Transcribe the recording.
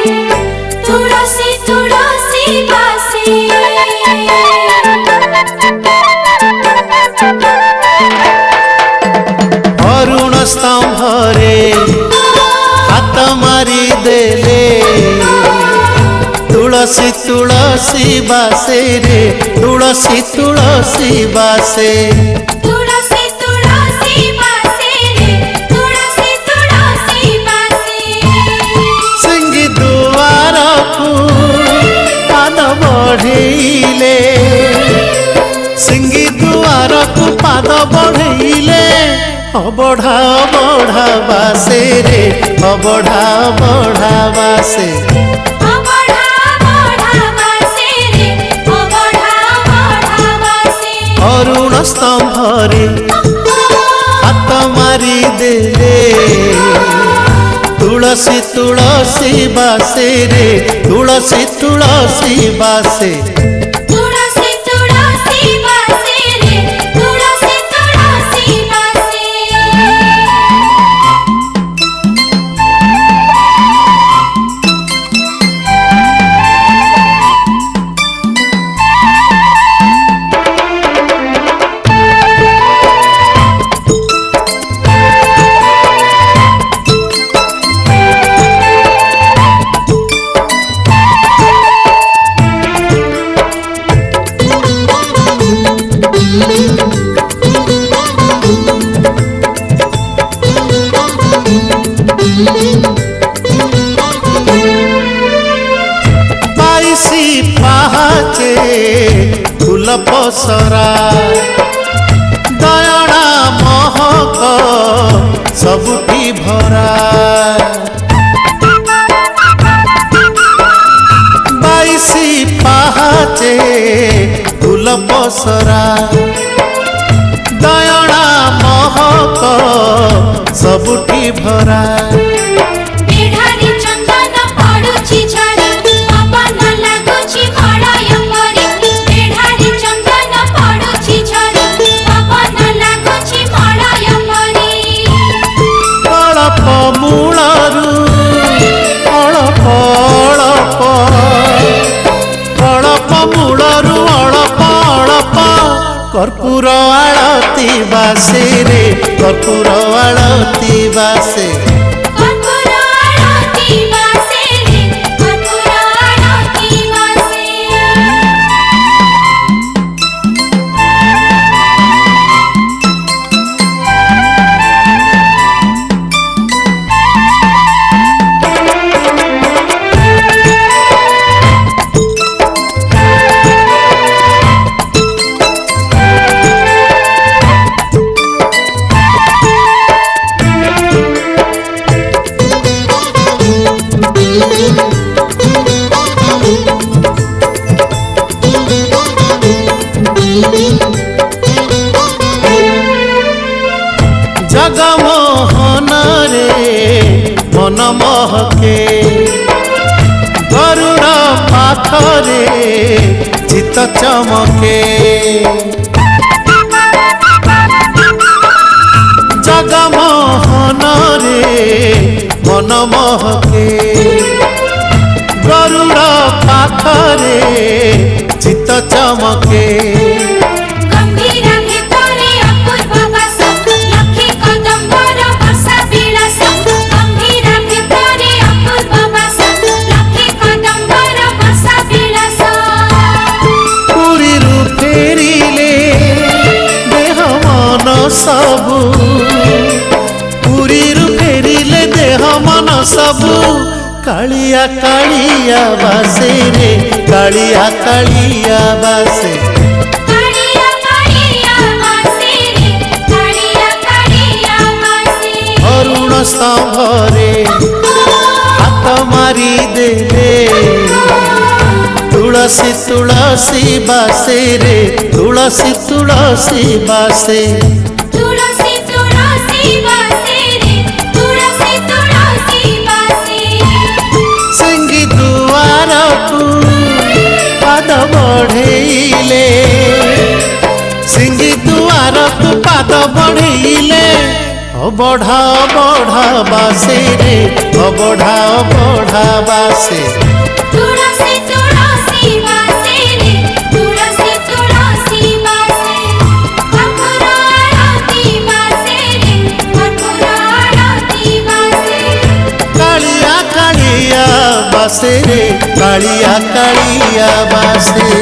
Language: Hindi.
तुलसी तुलसी बासे अरुण स्तंभरे हाथ मारी देले तुलसी तुलसी बासे रे तुलसी तुलसी बासे तुलसी तुलसी बासे रे तुलसी तुलसी बासे सिंगी दुआर को पाद बढ़ेले सिंगी दुआर को पाद बढ़ेले अबढ़ा बढ़ा बासे रे अबढ़ा बढ़ा बासे अरुण स्तंभरे हाथ मारी देले तुलसी तुलसी बासे रे तुलसी तुलसी बासे तुलसी तुलसी बासे रे तुलसी तुलसी बासे बाईसी पाहाचे फूल पसरा दयणा महक सबुठी भरा बाईसी पाहाचे फूल पसरा दयणा महक सबुठी भरा बेढारी चंदन पडुछि झरी पवन लागुछि मळय परी बेढारी चंदन पडुछि झरी पवन लागुछि मळय परी अळप मूलरू अळप अळप अळप मूलरू अळप अळप कर्पूर आळती बासे रे कर्पूर आळती बासे कर्पूर आळती बासे रे कर्पूर आळती बासे जगमोहन रे मन महके गरुड़ पाखरे चित चमके जगमोहन रे मन महके गरुड़ पाखरे चित चमके गंभीर भितरे अपूर्व वास लक्ष्मी कदम्बर वर्षा विलास गंभीर भितरे अपूर्व वास लक्ष्मी कदम्बर वर्षा विलास पुरी फेरिले देह मन सबु पुरी फेरिले देह मन सबु कालिया कालिया बासे रे कालिया कालिया बासे कालिया कालिया बासे रे कालिया कालिया बासे अरुण स्तंभरे हाथ मारी देले तुलसी तुलसी बासे रे तुलसी तुलसी बासे तुलसी तुलसी बासे रे तुलसी तुलसी बासे सिंगी दुआर को पाद बढ़ेले सिंगी दुआर को पाद बढ़ेले बढ़ा बासे रे बढ़ा बासे तुलसी तुलसी बासे रे तुलसी तुलसी बासे कपूर आरती बासे रे कपूर आरती बासे कालिया बासे रे कालिया बासे